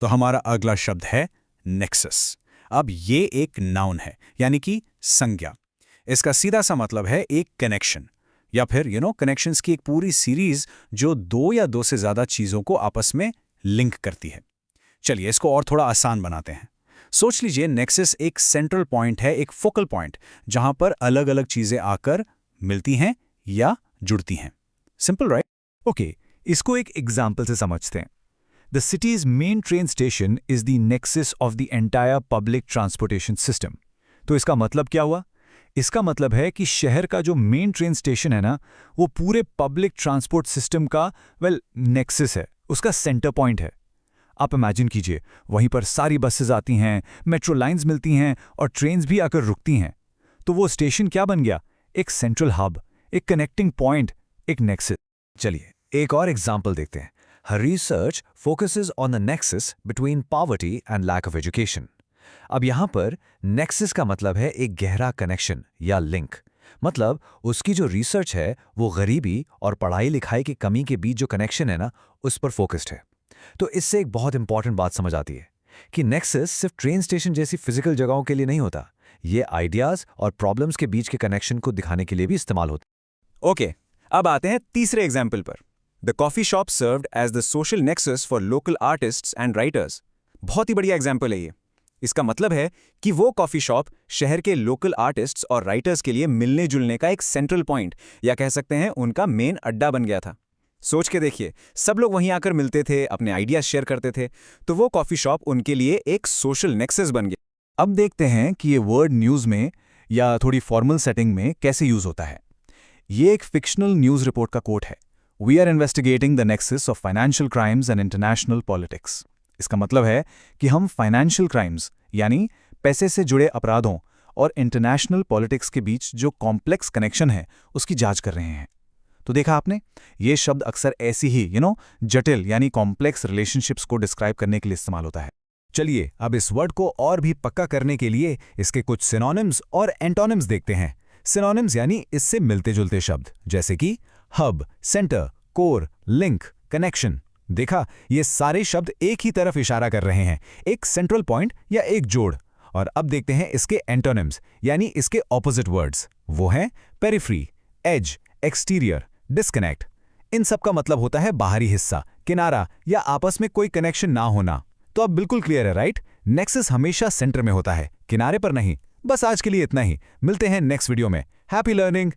तो हमारा अगला शब्द है नेक्सस। अब ये एक नाउन है, यानी कि संज्ञा। इसका सीधा सा मतलब है एक कनेक्शन, या फिर कनेक्शंस की एक पूरी सीरीज जो दो या दो से ज्यादा चीजों को आपस में लिंक करती है। चलिए इसको और थोड़ा आसान बनाते हैं। सोच लीजिए नेक्सस एक सेंट्रल पॉइंट है, एक फोकल पॉइंट, जहां पर अलग अलग चीजें आकर मिलती हैं या जुड़ती हैं। Simple, right? ओके, इसको एक एग्जाम्पल से समझते हैं। The city's main train station is the nexus of the entire public transportation system. तो इसका मतलब क्या हुआ? इसका मतलब है कि शहर का जो मेन ट्रेन स्टेशन है ना, वो पूरे पब्लिक ट्रांसपोर्ट सिस्टम का नेक्सस है, उसका सेंटर पॉइंट है। आप इमेजिन कीजिए, वहीं पर सारी बसेस आती हैं, मेट्रो लाइंस मिलती हैं और ट्रेन्स भी आकर रुकती हैं। तो वो स्टेशन क्या बन गया? एक सेंट्रल हब, एक कनेक्टिंग पॉइंट, एक नेक्सस। चलिए एक और एग्जाम्पल देखते हैं। Her research focuses on the nexus between poverty and lack of education. अब यहाँ पर nexus का मतलब है एक गहरा कनेक्शन या लिंक। मतलब उसकी जो रिसर्च है वो गरीबी और पढ़ाई लिखाई की कमी के बीच जो कनेक्शन है ना, उस पर फोकस्ड है। तो इससे एक बहुत इंपॉर्टेंट बात समझ आती है कि नेक्सस सिर्फ ट्रेन स्टेशन जैसी फिजिकल जगहों के लिए नहीं होता, ये आइडियाज और प्रॉब्लम्स के बीच के कनेक्शन को दिखाने के लिए भी इस्तेमाल होता। ओके, अब आते हैं तीसरे एग्जाम्पल पर। The coffee shop served as the social nexus for local artists and writers. बहुत ही बढ़िया एग्जाम्पल है ये। इसका मतलब है कि वो कॉफी शॉप शहर के लोकल आर्टिस्ट्स और राइटर्स के लिए मिलने जुलने का एक सेंट्रल पॉइंट, या कह सकते हैं उनका मेन अड्डा बन गया था। सोच के देखिए, सब लोग वहीं आकर मिलते थे, अपने आइडियाज शेयर करते थे, तो वो कॉफी शॉप उनके लिए एक सोशल नेक्सस बन गया। अब देखते हैं कि ये वर्ड न्यूज में या थोड़ी फॉर्मल सेटिंग में कैसे यूज होता है। ये एक फिक्शनल न्यूज रिपोर्ट का कोट है। We are investigating the nexus of financial crimes and international politics. इसका मतलब है कि हम फाइनेंशियल क्राइम्स यानी पैसे से जुड़े अपराधों और इंटरनेशनल पॉलिटिक्स के बीच जो कॉम्प्लेक्स कनेक्शन है उसकी जांच कर रहे हैं। तो देखा आपने, ये शब्द अक्सर ऐसी ही जटिल यानी कॉम्प्लेक्स रिलेशनशिप्स को डिस्क्राइब करने के लिए इस्तेमाल होता है। चलिए अब इस वर्ड को और भी पक्का करने के लिए इसके कुछ सिनोनिम्स और एंटोनिम्स देखते हैं। सिनोनिम्स यानी इससे मिलते जुलते शब्द, जैसे कि hub, centre, core, link, connection. देखा, ये सारे शब्द एक ही तरफ इशारा कर रहे हैं, एक सेंट्रल पॉइंट या एक जोड़। और अब देखते हैं इसके एंटोनिम्स यानी इसके ऑपोजिट वर्ड्स। वो हैं पेरिफ्री, एज, एक्सटीरियर, डिस्कनेक्ट। इन सब का मतलब होता है बाहरी हिस्सा, किनारा या आपस में कोई कनेक्शन ना होना। तो अब बिल्कुल क्लियर है, राइट? नेक्सस हमेशा सेंटर में होता है, किनारे पर नहीं। बस आज के लिए इतना ही, मिलते हैं नेक्स्ट वीडियो में। Happy learning.